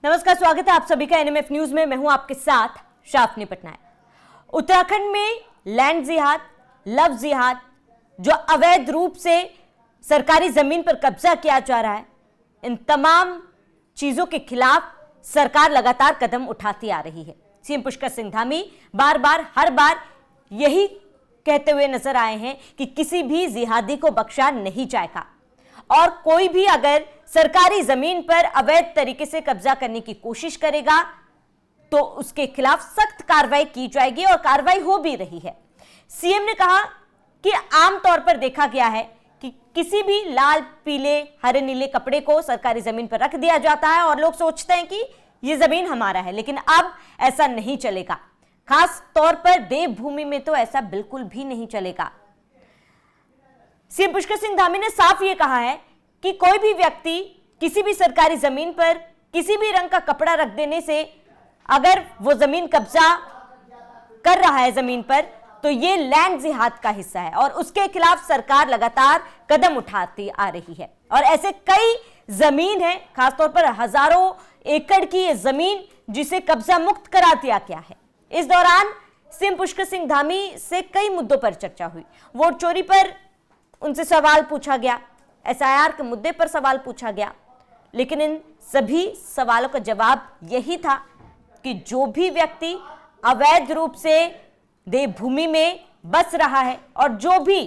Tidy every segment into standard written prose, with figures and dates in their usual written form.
नमस्कार, स्वागत है आप सभी का एनएमएफ न्यूज में। मैं हूं आपके साथ शाफनी पटनायक। उत्तराखंड में लैंड जिहाद, लव जिहाद, जो अवैध रूप से सरकारी जमीन पर कब्जा किया जा रहा है, इन तमाम चीजों के खिलाफ सरकार लगातार कदम उठाती आ रही है। सीएम पुष्कर सिंह धामी हर बार यही कहते हुए नजर आए हैं कि किसी भी जिहादी को बख्शा नहीं जाएगा और कोई भी अगर सरकारी जमीन पर अवैध तरीके से कब्जा करने की कोशिश करेगा तो उसके खिलाफ सख्त कार्रवाई की जाएगी और कार्रवाई हो भी रही है। सीएम ने कहा कि आमतौर पर देखा गया है कि किसी भी लाल, पीले, हरे, नीले कपड़े को सरकारी जमीन पर रख दिया जाता है और लोग सोचते हैं कि यह जमीन हमारा है, लेकिन अब ऐसा नहीं चलेगा। खास तौर पर देवभूमि में तो ऐसा बिल्कुल भी नहीं चलेगा। सीएम पुष्कर सिंह धामी ने साफ ये कहा है कि कोई भी व्यक्ति किसी भी सरकारी जमीन पर किसी भी रंग का कपड़ा रख देने से अगर वो जमीन कब्जा कर रहा है जमीन पर, तो ये लैंड जिहाद का हिस्सा है और उसके खिलाफ सरकार लगातार कदम उठाती आ रही है। और ऐसे कई जमीन है, खासतौर पर हजारों एकड़ की ये जमीन जिसे कब्जा मुक्त करा दिया गया है। इस दौरान सीएम पुष्कर सिंह धामी से कई मुद्दों पर चर्चा हुई। वोट चोरी पर उनसे सवाल पूछा गया, एसआईआर के मुद्दे पर सवाल पूछा गया, लेकिन इन सभी सवालों का जवाब यही था कि जो भी व्यक्ति अवैध रूप से देवभूमि में बस रहा है और जो भी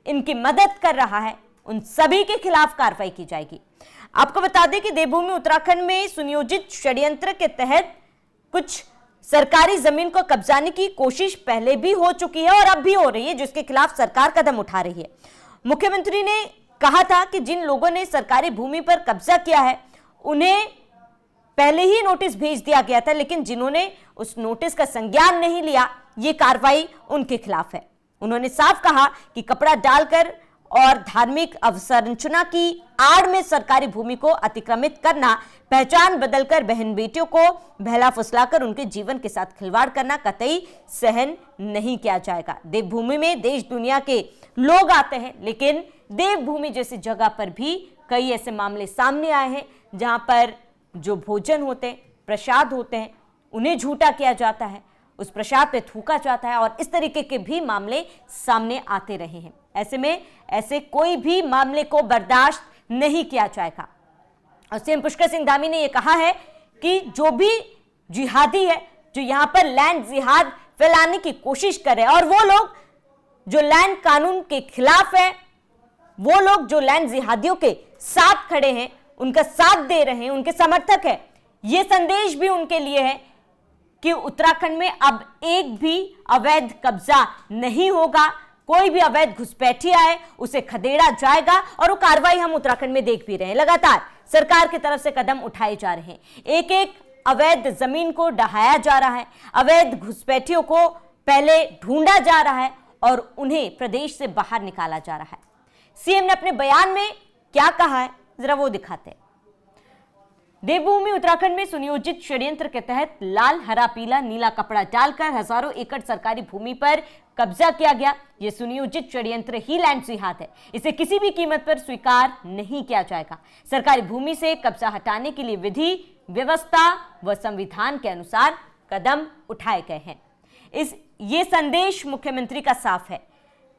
इनकी मदद कर रहा है, उन सभी के खिलाफ कार्रवाई की जाएगी। आपको बता दें कि देवभूमि उत्तराखंड में सुनियोजित षड्यंत्र के तहत कुछ सरकारी जमीन को कब्जाने की कोशिश पहले भी हो चुकी है और अब भी हो रही है, जिसके खिलाफ सरकार कदम उठा रही है। मुख्यमंत्री ने कहा था कि जिन लोगों ने सरकारी भूमि पर कब्जा किया है उन्हें पहले ही नोटिस भेज दिया गया था, लेकिन जिन्होंने उस नोटिस का संज्ञान नहीं लिया, ये कार्रवाई उनके खिलाफ है। उन्होंने साफ कहा कि कपड़ा डालकर और धार्मिक अवसंरचना की आड़ में सरकारी भूमि को अतिक्रमित करना, पहचान बदलकर बहन बेटियों को बहला फुसलाकर उनके जीवन के साथ खिलवाड़ करना कतई सहन नहीं किया जाएगा। देवभूमि में देश दुनिया के लोग आते हैं, लेकिन देवभूमि जैसी जगह पर भी कई ऐसे मामले सामने आए हैं जहां पर जो भोजन होते हैं, प्रसाद होते हैं, उन्हें झूठा किया जाता है, उस प्रसाद पे थूका जाता है और इस तरीके के भी मामले सामने आते रहे हैं। ऐसे में ऐसे कोई भी मामले को बर्दाश्त नहीं किया जाएगा। और सीएम पुष्कर सिंह धामी ने यह कहा है कि जो भी जिहादी है, जो यहां पर लैंड जिहाद फैलाने की कोशिश कर रहे हैं, और वो लोग जो लैंड कानून के खिलाफ है, वो लोग जो लैंड जिहादियों के साथ खड़े हैं, उनका साथ दे रहे हैं, उनके समर्थक है, ये संदेश भी उनके लिए है कि उत्तराखंड में अब एक भी अवैध कब्जा नहीं होगा। कोई भी अवैध घुसपैठिया है उसे खदेड़ा जाएगा और वो कार्रवाई हम उत्तराखंड में देख भी रहे हैं। लगातार सरकार की तरफ से कदम उठाए जा रहे हैं। एक एक अवैध जमीन को ढहाया जा रहा है, अवैध घुसपैठियों को पहले ढूंढा जा रहा है और उन्हें प्रदेश से बाहर निकाला जा रहा है। सीएम ने अपने बयान में क्या कहा है, जरा वो दिखाते हैं। देवभूमि उत्तराखंड में सुनियोजित षड्यंत्र के तहत लाल, हरा, पीला, नीला कपड़ा डालकर हजारों एकड़ सरकारी भूमि पर कब्जा किया गया। यह सुनियोजित षड्यंत्र ही लैंड जिहाद है। इसे किसी भी कीमत पर स्वीकार नहीं किया जाएगा। सरकारी भूमि से कब्जा हटाने के लिए विधि, व्यवस्था व संविधान के अनुसार कदम उठाए गए हैं। ये संदेश मुख्यमंत्री का साफ है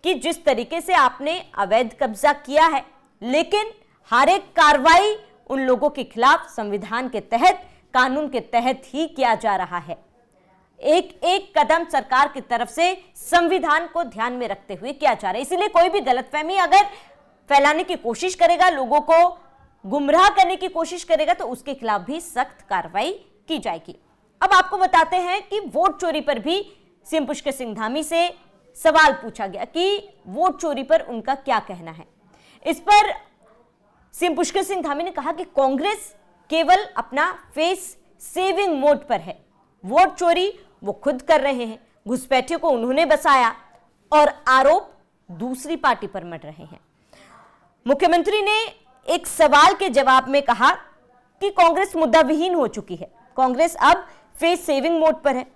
कि जिस तरीके से आपने अवैध कब्जा किया है, लेकिन हर एक कार्रवाई उन लोगों के खिलाफ संविधान के तहत, कानून के तहत ही किया जा रहा है। एक एक कदम सरकार की तरफ से संविधान को ध्यान में रखते हुए किया जा रहा है। इसलिए कोई भी गलतफहमी अगर फैलाने की कोशिश करेगा, लोगों को गुमराह करने की कोशिश करेगा, तो उसके खिलाफ भी सख्त कार्रवाई की जाएगी। अब आपको बताते हैं कि वोट चोरी पर भी सीएम पुष्कर सिंह धामी से सवाल पूछा गया कि वोट चोरी पर उनका क्या कहना है। इस पर सीएम पुष्कर सिंह धामी ने कहा कि कांग्रेस केवल अपना फेस सेविंग मोड पर है। वोट चोरी वो खुद कर रहे हैं, घुसपैठियों को उन्होंने बसाया और आरोप दूसरी पार्टी पर मढ़ रहे हैं। मुख्यमंत्री ने एक सवाल के जवाब में कहा कि कांग्रेस मुद्दा विहीन हो चुकी है, कांग्रेस अब फेस सेविंग मोड पर है।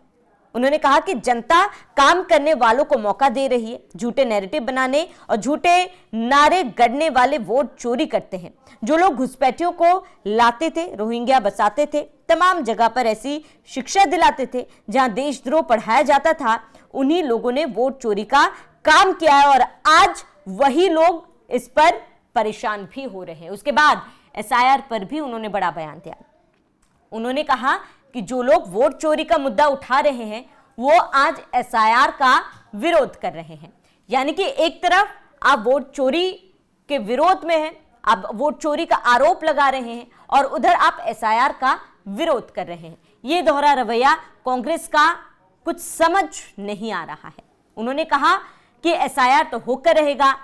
उन्होंने कहा कि जनता काम करने वालों को मौका दे रही है, झूठे नैरेटिव बनाने और झूठे नारे गढ़ने वाले वोट चोरी करते हैं। जो लोग घुसपैठियों को लाते थे, रोहिंग्या बसाते थे, तमाम जगह पर ऐसी शिक्षा दिलाते थे जहां देशद्रोह पढ़ाया जाता था, उन्हीं लोगों ने वोट चोरी का काम किया है और आज वही लोग इस पर परेशान भी हो रहे हैं। उसके बाद एसआईआर पर भी उन्होंने बड़ा बयान दिया। उन्होंने कहा कि जो लोग वोट चोरी का मुद्दा उठा रहे हैं वो आज एसआईआर का विरोध कर रहे हैं। यानी कि एक तरफ आप वोट चोरी के विरोध में हैं, आप वोट चोरी का आरोप लगा रहे हैं और उधर आप एसआईआर का विरोध कर रहे हैं। ये दोहरा रवैया कांग्रेस का कुछ समझ नहीं आ रहा है। उन्होंने कहा कि एसआईआर तो होकर रहेगा,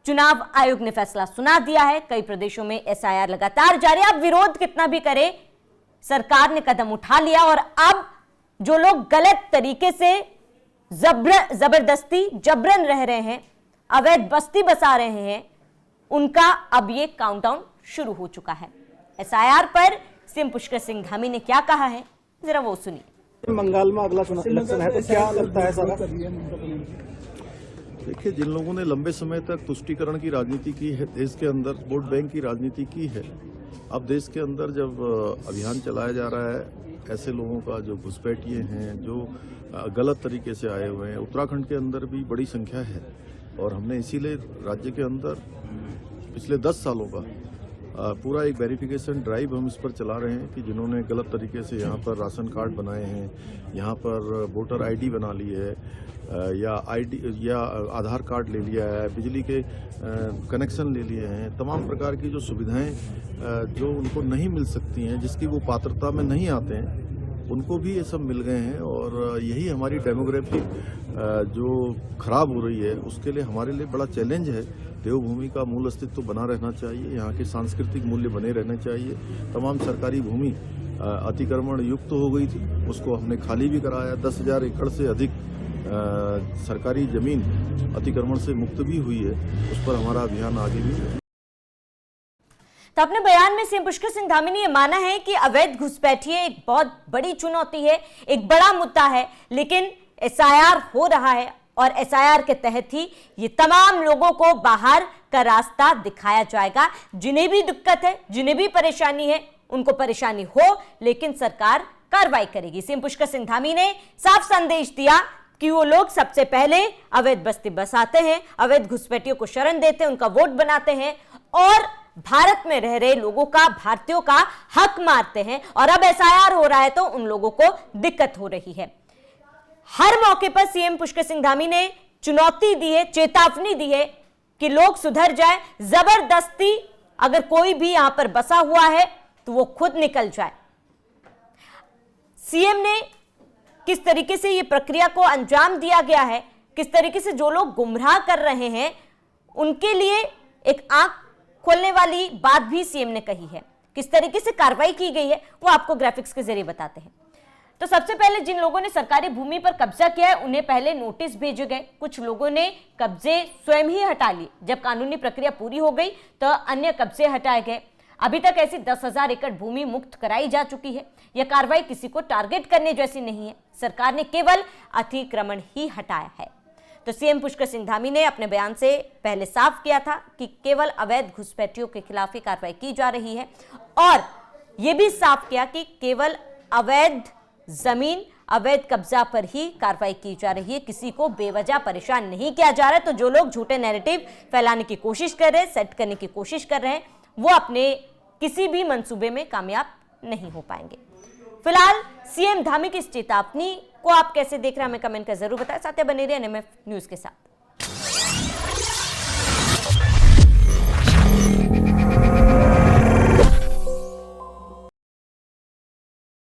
चुनाव आयोग ने फैसला सुना दिया है, कई प्रदेशों में एसआईआर लगातार जारी है। आप विरोध कितना भी करें, सरकार ने कदम उठा लिया और अब जो लोग गलत तरीके से जबरदस्ती जबरन रह रहे हैं, अवैध बस्ती बसा रहे हैं, उनका अब ये काउंटडाउन शुरू हो चुका है। एसआईआर पर सीएम पुष्कर सिंह धामी ने क्या कहा है, जरा वो सुनिए। बंगाल में अगला चुनाव इलेक्शन है तो क्या लगता है सारा? देखिए, जिन लोगों ने लंबे समय तक तुष्टीकरण की राजनीति की है, देश के अंदर वोट बैंक की राजनीति की है, अब देश के अंदर जब अभियान चलाया जा रहा है, ऐसे लोगों का जो घुसपैठिए हैं, जो गलत तरीके से आए हुए हैं, उत्तराखंड के अंदर भी बड़ी संख्या है और हमने इसीलिए राज्य के अंदर पिछले 10 सालों का पूरा एक वेरिफिकेशन ड्राइव हम इस पर चला रहे हैं कि जिन्होंने गलत तरीके से यहाँ पर राशन कार्ड बनाए हैं, यहाँ पर वोटर आईडी बना ली है या आधार कार्ड ले लिया है, बिजली के कनेक्शन ले लिए हैं, तमाम प्रकार की जो सुविधाएं जो उनको नहीं मिल सकती हैं, जिसकी वो पात्रता में नहीं आते हैं, उनको भी ये सब मिल गए हैं। और यही हमारी डेमोग्राफी जो खराब हो रही है उसके लिए हमारे लिए बड़ा चैलेंज है। देवभूमि का मूल अस्तित्व बना रहना चाहिए, यहाँ के सांस्कृतिक मूल्य बने रहने चाहिए। तमाम सरकारी भूमि अतिक्रमण युक्त हो गई थी, उसको हमने खाली भी कराया। 10,000 एकड़ से अधिक सरकारी जमीन अतिक्रमण से मुक्त भी हुई है, उस पर हमारा अभियान आगे भी है। तो अपने बयान में सीएम पुष्कर सिंह धामी ने यह माना है कि अवैध घुसपैठिए एक बहुत बड़ी चुनौती है, एक बड़ा मुद्दा है, लेकिन एसआईआर हो रहा है और एसआईआर के तहत ही ये तमाम लोगों को बाहर का रास्ता दिखाया जाएगा। जिन्हें भी दिक्कत है, जिन्हें भी परेशानी है, उनको परेशानी हो, लेकिन सरकार कार्रवाई करेगी। सीएम पुष्कर सिंह धामी ने साफ संदेश दिया कि वो लोग सबसे पहले अवैध बस्ती बसाते हैं, अवैध घुसपैठियों को शरण देते हैं, उनका वोट बनाते हैं और भारत में रह रहे लोगों का, भारतीयों का हक मारते हैं। और अब एसआईआर हो रहा है तो उन लोगों को दिक्कत हो रही है। हर मौके पर सीएम पुष्कर सिंह धामी ने चुनौती दी है, चेतावनी दी है कि लोग सुधर जाए। जबरदस्ती अगर कोई भी यहां पर बसा हुआ है तो वो खुद निकल जाए। सीएम ने किस तरीके से ये प्रक्रिया को अंजाम दिया गया है, किस तरीके से जो लोग गुमराह कर रहे हैं उनके लिए एक आंख खोलने वाली बात भी सीएम ने कही है। किस तरीके से कार्रवाई की गई है वो आपको ग्राफिक्स के जरिए बताते हैं। तो सबसे पहले जिन लोगों ने सरकारी भूमि पर कब्जा किया है उन्हें पहले नोटिस भेजे गए। कुछ लोगों ने कब्जे स्वयं ही हटा लिए। जब कानूनी प्रक्रिया पूरी हो गई तो अन्य कब्जे हटाए गए। अभी तक ऐसी 10,000 एकड़ भूमि मुक्त कराई जा चुकी है। यह कार्रवाई किसी को टारगेट करने जैसी नहीं है। सरकार ने केवल अतिक्रमण ही हटाया है। तो सीएम पुष्कर सिंह धामी ने अपने बयान से पहले साफ किया था कि केवल अवैध घुसपैठियों के खिलाफ ही कार्रवाई की जा रही है और यह भी साफ किया कि केवल अवैध जमीन, अवैध कब्जा पर ही कार्रवाई की जा रही है। किसी को बेवजह परेशान नहीं किया जा रहा है। तो जो लोग झूठे नैरेटिव फैलाने की कोशिश कर रहे हैं, सेट करने की कोशिश कर रहे हैं, वो अपने किसी भी मंसूबे में कामयाब नहीं हो पाएंगे। फिलहाल सीएम धामी की इस चेतावनी को आप कैसे देख रहे हैं, हमें कमेंट कर जरूर बताएं। साथ ही बने रहिए एनएमएफ न्यूज के साथ।